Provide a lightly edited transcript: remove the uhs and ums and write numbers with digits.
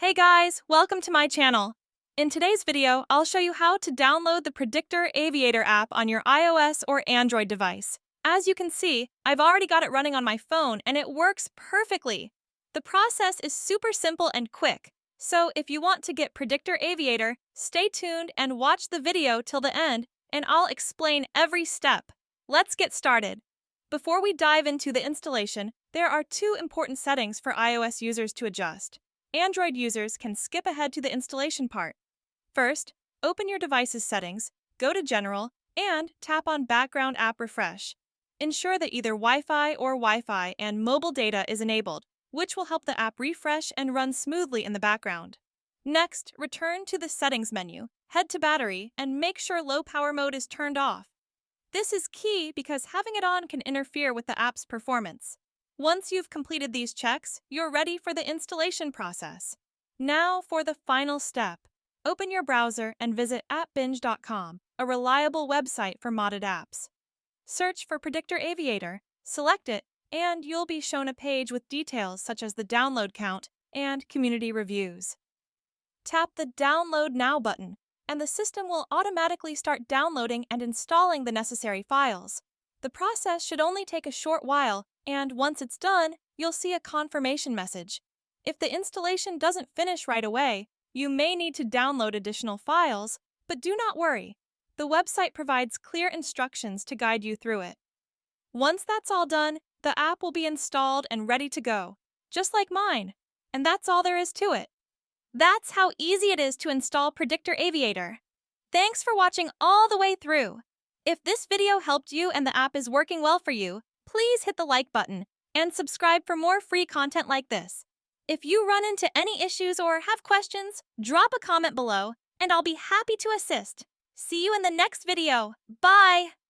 Hey guys, welcome to my channel. In today's video, I'll show you how to download the Predictor Aviator app on your iOS or Android device. As you can see, I've already got it running on my phone and it works perfectly. The process is super simple and quick, so if you want to get Predictor Aviator, stay tuned and watch the video till the end and I'll explain every step. Let's get started. Before we dive into the installation, there are two important settings for iOS users to adjust. Android users can skip ahead to the installation part. First, open your device's settings, go to General, and tap on Background App Refresh. Ensure that either Wi-Fi or Wi-Fi and mobile data is enabled, which will help the app refresh and run smoothly in the background. Next, return to the Settings menu, head to Battery, and make sure Low Power Mode is turned off. This is key because having it on can interfere with the app's performance. Once you've completed these checks, you're ready for the installation process. Now for the final step. Open your browser and visit appbinge.com, a reliable website for modded apps. Search for Predictor Aviator, select it, and you'll be shown a page with details such as the download count and community reviews. Tap the Download Now button, and the system will automatically start downloading and installing the necessary files. The process should only take a short while, and once it's done, you'll see a confirmation message. If the installation doesn't finish right away, you may need to download additional files, but do not worry. The website provides clear instructions to guide you through it. Once that's all done, the app will be installed and ready to go, just like mine. And that's all there is to it. That's how easy it is to install Predictor Aviator. Thanks for watching all the way through. If this video helped you and the app is working well for you, please hit the like button and subscribe for more free content like this. If you run into any issues or have questions, drop a comment below and I'll be happy to assist. See you in the next video. Bye!